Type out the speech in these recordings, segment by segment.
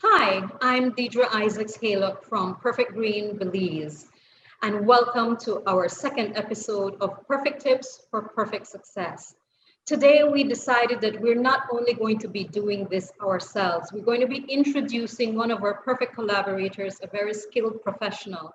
Hi, I'm Deidre Isaacs-Hallock from Perfect Green, Belize, and welcome to our second episode of Perfect Tips for Perfect Success. Today, we decided that we're not only going to be doing this ourselves, we're going to be introducing one of our perfect collaborators, a very skilled professional,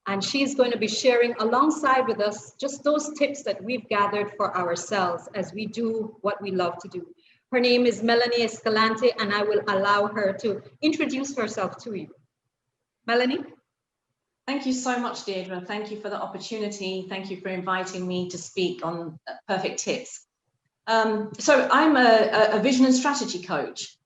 and she's going to be sharing alongside with us just those tips that we've gathered for ourselves as we do what we love to do. Her name is Melanie Escalante, and I will allow her to introduce herself to you. Melanie? Thank you so much, Deirdre. Thank you for the opportunity. Thank you for inviting me to speak on Perfect Tips. So I'm a vision and strategy coach,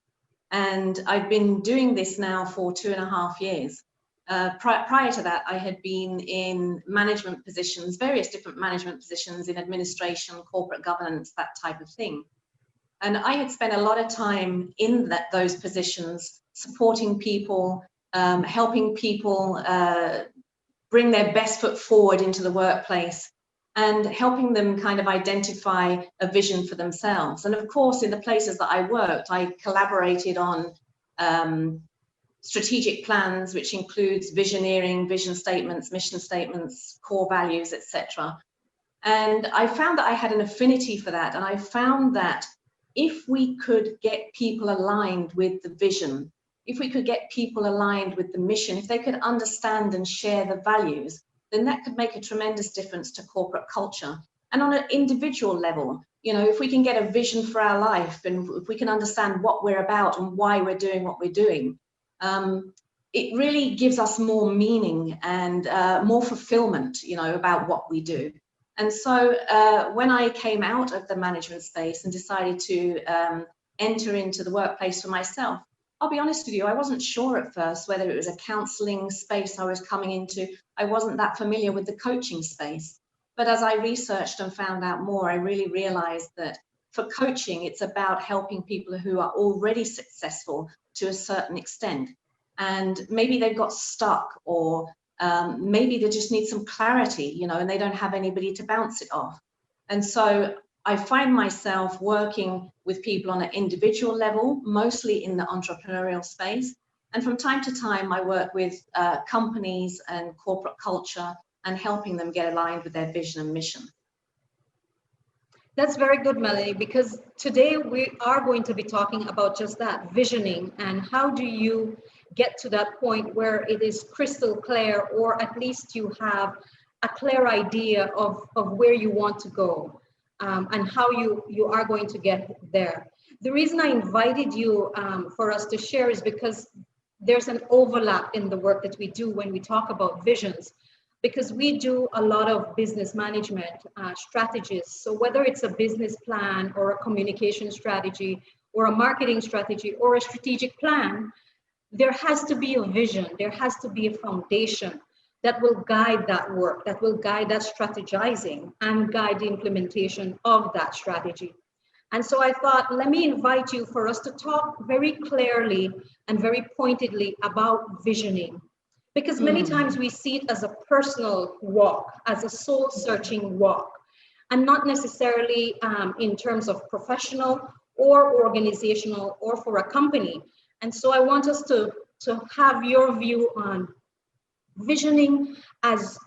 and I've been doing this now for 2.5 years. Prior to that, I had been in management positions, various different management positions in administration, corporate governance, that type of thing. And I had spent a lot of time in those positions, supporting people, helping people bring their best foot forward into the workplace, and helping them kind of identify a vision for themselves. And of course, in the places that I worked, I collaborated on strategic plans, which includes visioneering, vision statements, mission statements, core values, etc. And I found that I had an affinity for that. And I found that if we could get people aligned with the vision, if we could get people aligned with the mission, if they could understand and share the values, then that could make a tremendous difference to corporate culture. And on an individual level, if we can get a vision for our life, and if we can understand what we're about and why we're doing what we're doing, it really gives us more meaning and more fulfillment, about what we do. And so when I came out of the management space and decided to enter into the workplace for myself, I'll be honest with you, I wasn't sure at first whether it was a counseling space I was coming into. I wasn't that familiar with the coaching space. But as I researched and found out more, I really realized that for coaching, it's about helping people who are already successful to a certain extent. And maybe they've got stuck, or maybe they just need some clarity, and they don't have anybody to bounce it off. And so I find myself working with people on an individual level, mostly in the entrepreneurial space. And from time to time, I work with companies and corporate culture and helping them get aligned with their vision and mission. That's very good, Melanie, because today we are going to be talking about just that, visioning, and how do you get to that point where it is crystal clear, or at least you have a clear idea of where you want to go, and how you are going to get there. The reason I invited you for us to share is because there's an overlap in the work that we do when we talk about visions, because we do a lot of business management strategies. So whether it's a business plan or a communication strategy or a marketing strategy or a strategic plan, there has to be a vision, there has to be a foundation that will guide that work, that will guide that strategizing and guide the implementation of that strategy. And so I thought, let me invite you for us to talk very clearly and very pointedly about visioning. Because many times we see it as a personal walk, as a soul-searching walk, and not necessarily in terms of professional or organizational or for a company. And so I want us to have your view on visioning as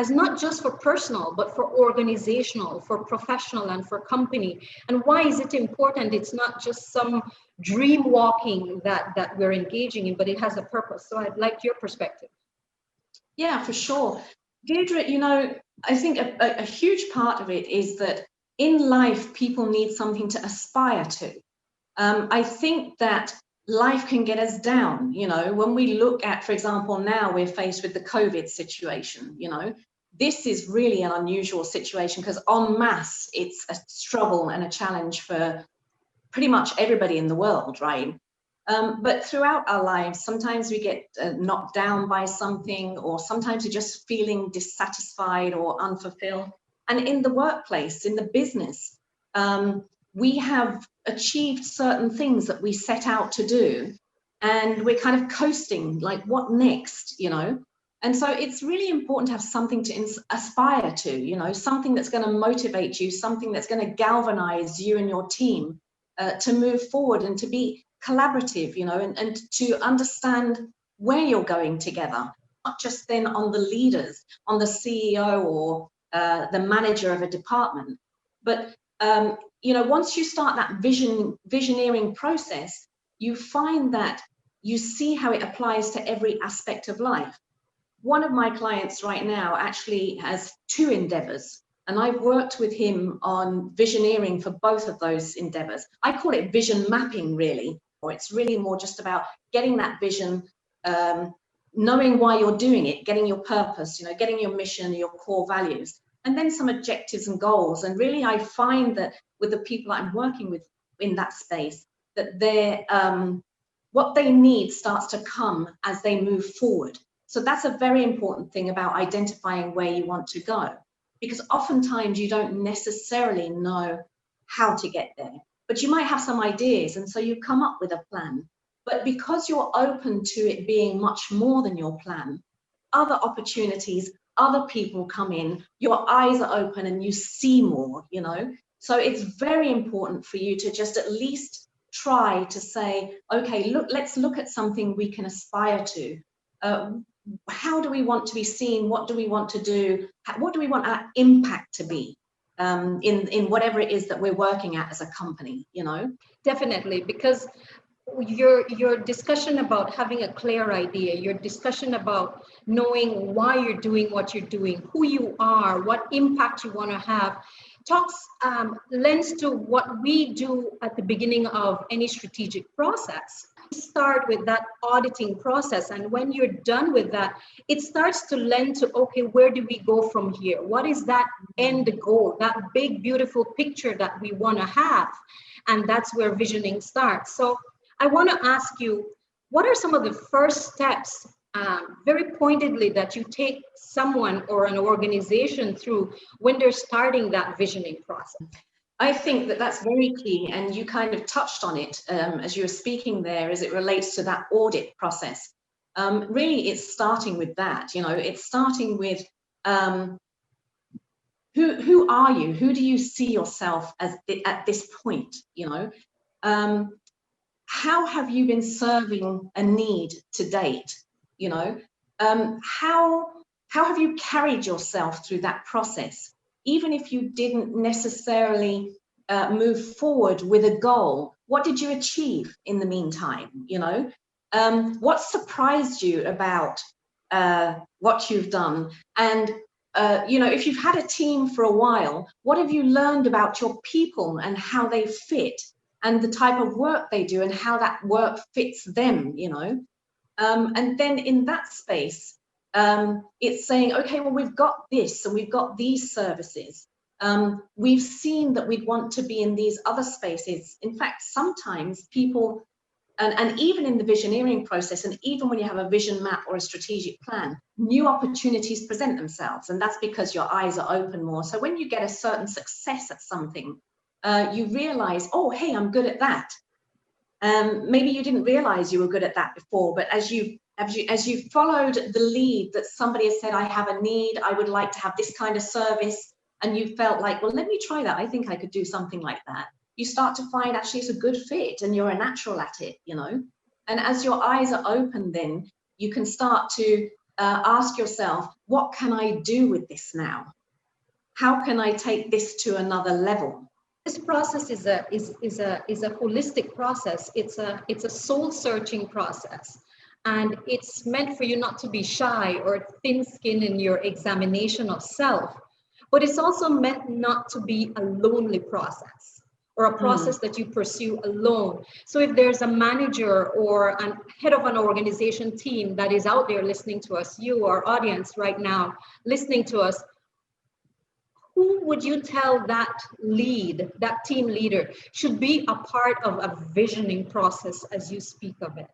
not just for personal, but for organizational, for professional, and for company. And why is it important? It's not just some dream walking that we're engaging in, but it has a purpose. So I'd like your perspective. Yeah, for sure. Deirdre, I think a huge part of it is that in life, people need something to aspire to. I think that life can get us down, when we look at, for example, now we're faced with the COVID situation, this is really an unusual situation because en masse, it's a struggle and a challenge for pretty much everybody in the world, right? But throughout our lives, sometimes we get knocked down by something, or sometimes we're just feeling dissatisfied or unfulfilled. And in the workplace, in the business, we have achieved certain things that we set out to do, and we're kind of coasting, like, what next, And so it's really important to have something to aspire to, something that's going to motivate you, something that's going to galvanize you and your team to move forward and to be collaborative, you know, and to understand where you're going together, not just then on the leaders, on the CEO or the manager of a department, but you know, once you start that visioneering process, you find that you see how it applies to every aspect of life. One of my clients right now actually has 2 endeavors, and I've worked with him on visioneering for both of those endeavors. I call it vision mapping, really, or it's really more just about getting that vision, knowing why you're doing it, getting your purpose, you know, getting your mission, your core values, and then some objectives and goals. And really, I find that with the people I'm working with in that space, that they're, what they need starts to come as they move forward. So that's a very important thing about identifying where you want to go, because oftentimes you don't necessarily know how to get there, but you might have some ideas, and so you come up with a plan. But because you're open to it being much more than your plan, other opportunities, other people come in, your eyes are open and you see more, you know. So it's very important for you to just at least try to say, okay, look, let's look at something we can aspire to. How do we want to be seen? What do we want to do? What do we want our impact to be in whatever it is that we're working at as a company, you know? Definitely, because your discussion about having a clear idea, your discussion about knowing why you're doing what you're doing, who you are, what impact you want to have, lends to what we do at the beginning of any strategic process. Start with that auditing process, and when you're done with that, it starts to lend to, okay, where do we go from here? What is that end goal, that big beautiful picture that we want to have? And that's where visioning starts. So I want to ask you, what are some of the first steps, very pointedly, that you take someone or an organization through when they're starting that visioning process? I think that that's very key, and you kind of touched on it as you were speaking there, as it relates to that audit process. Really, it's starting with that, you know, it's starting with who are you? Who do you see yourself as at this point, you know? How have you been serving a need to date, you know? How have you carried yourself through that process? Even if you didn't necessarily move forward with a goal, what did you achieve in the meantime, you know? What surprised you about what you've done? And you know, if you've had a team for a while, what have you learned about your people and how they fit, and the type of work they do and how that work fits them, you know? And then in that space, it's saying, okay, well, we've got this and we've got these services. We've seen that we'd want to be in these other spaces. In fact, sometimes people, and even in the visioneering process, and even when you have a vision map or a strategic plan, new opportunities present themselves. And that's because your eyes are open more. So when you get a certain success at something, you realize, oh, hey, I'm good at that. Maybe you didn't realize you were good at that before, but as you followed the lead that somebody has said, I have a need, I would like to have this kind of service, and you felt like, well, let me try that. I think I could do something like that. You start to find actually it's a good fit and you're a natural at it, you know. And as your eyes are open, then you can start to ask yourself, what can I do with this now? How can I take this to another level? This process is a holistic process. It's a soul searching process, and it's meant for you not to be shy or thin-skinned in your examination of self, but it's also meant not to be a lonely process or a process that you pursue alone. So if there's a manager or a head of an organization team that is out there listening to us, you, our audience right now listening to us, who would you tell that lead, that team leader, should be a part of a visioning process as you speak of it?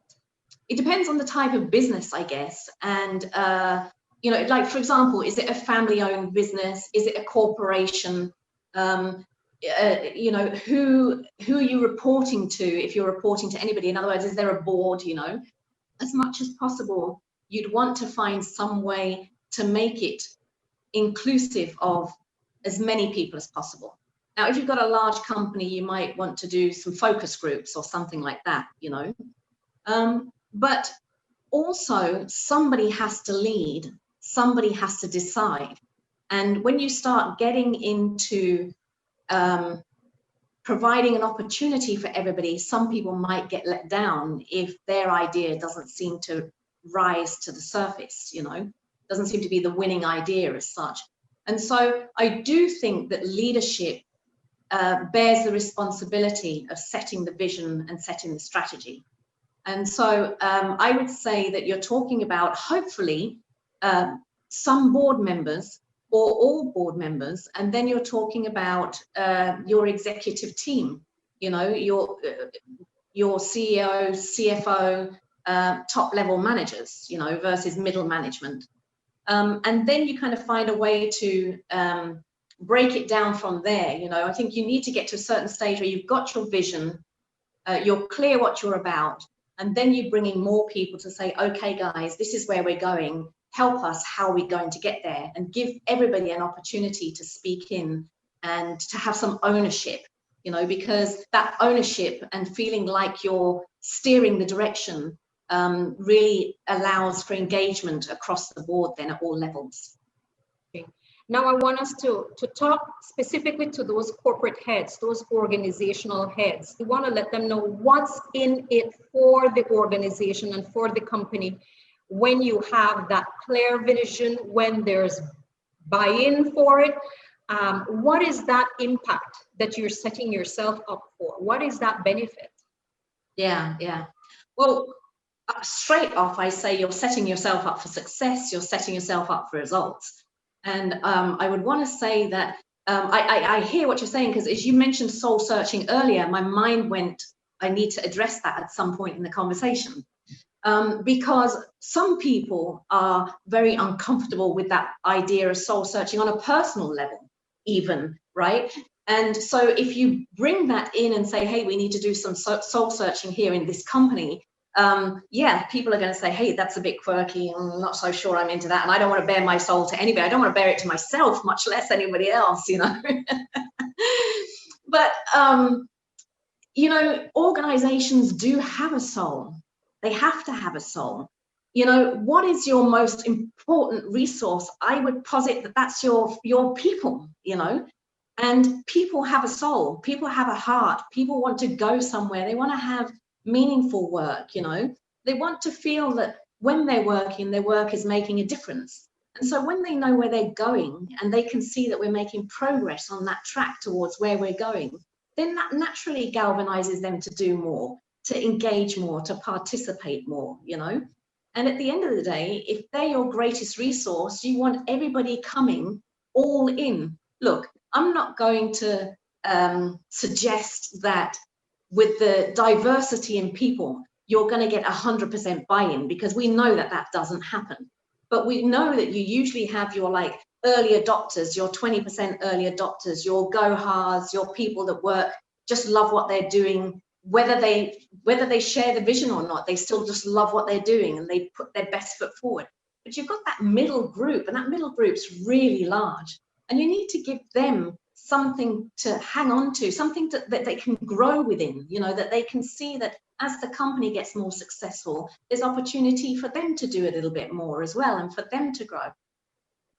It depends on the type of business, I guess. And, you know, like, for example, is it a family-owned business? Is it a corporation? You know, who are you reporting to if you're reporting to anybody? In other words, is there a board, you know? As much as possible, you'd want to find some way to make it inclusive of as many people as possible. Now, if you've got a large company, you might want to do some focus groups or something like that, you know. But also, somebody has to lead, somebody has to decide. And when you start getting into providing an opportunity for everybody, some people might get let down if their idea doesn't seem to rise to the surface, you know, doesn't seem to be the winning idea as such. And so I do think that leadership bears the responsibility of setting the vision and setting the strategy. And so I would say that you're talking about, hopefully, some board members or all board members, and then you're talking about your executive team, you know, your CEO, CFO, top level managers, you know, versus middle management. And then you kind of find a way to break it down from there. You know, I think you need to get to a certain stage where you've got your vision, you're clear what you're about, and then you bring in more people to say, okay, guys, this is where we're going. Help us, how are we going to get there? And give everybody an opportunity to speak in and to have some ownership, you know, because that ownership and feeling like you're steering the direction really allows for engagement across the board then at all levels. Now I want us to talk specifically to those corporate heads, those organizational heads. We want to let them know what's in it for the organization and for the company when you have that clear vision, when there's buy-in for it. What is that impact that you're setting yourself up for? What is that benefit? Yeah. Well, straight off, I say you're setting yourself up for success, you're setting yourself up for results. And I would want to say that I hear what you're saying, because as you mentioned soul searching earlier, my mind went, I need to address that at some point in the conversation. Because some people are very uncomfortable with that idea of soul searching on a personal level, even, right? And so if you bring that in and say, hey, we need to do some soul searching here in this company, yeah, people are going to say, hey, that's a bit quirky. I'm not so sure I'm into that. And I don't want to bare my soul to anybody. I don't want to bare it to myself, much less anybody else, you know. But, you know, organizations do have a soul. They have to have a soul. You know, what is your most important resource? I would posit that that's your people, you know. And people have a soul. People have a heart. People want to go somewhere. They want to have meaningful work, you know. They want to feel that when they're working, their work is making a difference. And so when they know where they're going and they can see that we're making progress on that track towards where we're going, then that naturally galvanizes them to do more, to engage more, to participate more, you know. And at the end of the day, if they're your greatest resource, you want everybody coming all in. Look, I'm not going to suggest that with the diversity in people, you're going to get 100% buy-in, because we know that that doesn't happen. But we know that you usually have your like early adopters, your 20% early adopters, your go-hards, your people that work, just love what they're doing, whether they share the vision or not, they still just love what they're doing and they put their best foot forward. But you've got that middle group, and that middle group's really large. And you need to give them something to hang on to, something that they can grow within, you know, that they can see that as the company gets more successful, there's opportunity for them to do a little bit more as well and for them to grow.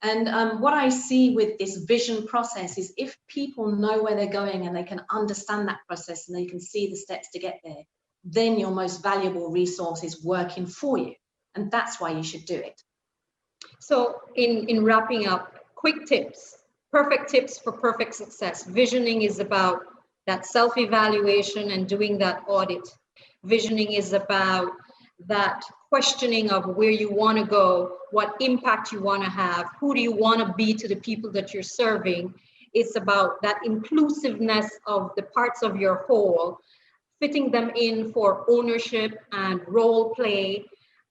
And what I see with this vision process is if people know where they're going and they can understand that process and they can see the steps to get there, then your most valuable resource is working for you. And that's why you should do it. So in wrapping up, quick tips, perfect tips for perfect success. Visioning is about that self-evaluation and doing that audit. Visioning is about that questioning of where you want to go, what impact you want to have, who do you want to be to the people that you're serving. It's about that inclusiveness of the parts of your whole, fitting them in for ownership and role play,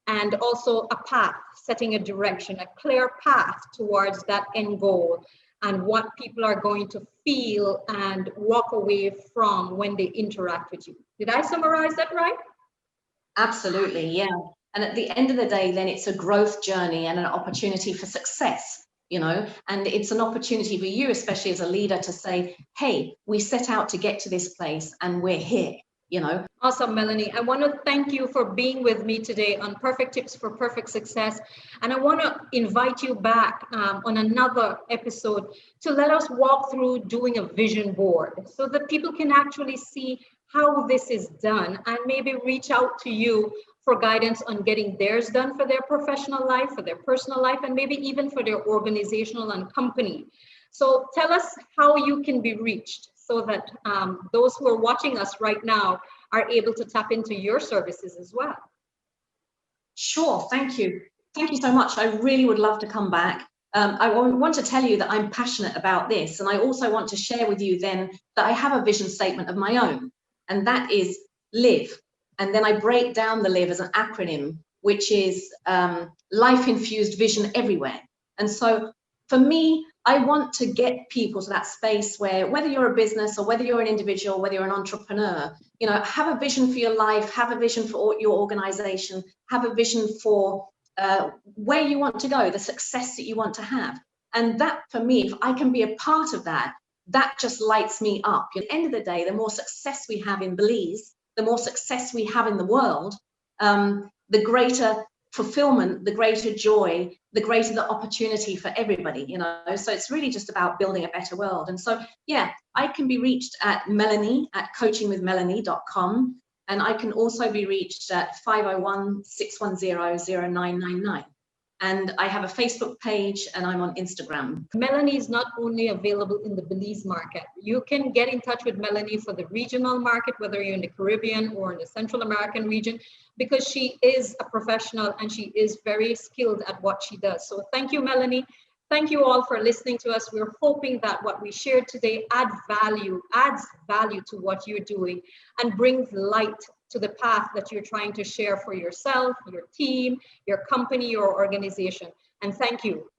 and also a path, setting a direction, a clear path towards that end goal and what people are going to feel and walk away from when they interact with you. Did I summarize that right? Absolutely, yeah. And at the end of the day, then it's a growth journey and an opportunity for success. you know, and it's an opportunity for you, especially as a leader, to say, hey, we set out to get to this place and we're here, you know. Awesome, Melanie. I want to thank you for being with me today on Perfect Tips for Perfect Success. And I want to invite you back on another episode to let us walk through doing a vision board so that people can actually see how this is done and maybe reach out to you for guidance on getting theirs done for their professional life, for their personal life, and maybe even for their organizational and company. So tell us how you can be reached so that those who are watching us right now are able to tap into your services as well. Sure, thank you. Thank you so much. I really would love to come back. I want to tell you that I'm passionate about this, and I also want to share with you then that I have a vision statement of my own, and that is LIVE. And then I break down the LIVE as an acronym, which is life-infused vision everywhere. And so for me, I want to get people to that space where, whether you're a business or whether you're an individual, whether you're an entrepreneur, you know, have a vision for your life, have a vision for your organization, have a vision for where you want to go, the success that you want to have. And that, for me, if I can be a part of that, that just lights me up. At the end of the day, the more success we have in Belize, the more success we have in the world, the greater fulfillment, the greater joy, the greater the opportunity for everybody, you know. So it's really just about building a better world. And so, yeah, I can be reached at melanie@coachingwithmelanie.com, and I can also be reached at 501-610-0999. And I have a Facebook page and I'm on Instagram. Melanie is not only available in the Belize market. You can get in touch with Melanie for the regional market, whether you're in the Caribbean or in the Central American region, because she is a professional and she is very skilled at what she does. So thank you, Melanie. Thank you all for listening to us. We're hoping that what we shared today adds value to what you're doing and brings light to the path that you're trying to share for yourself, your team, your company, your organization. And thank you.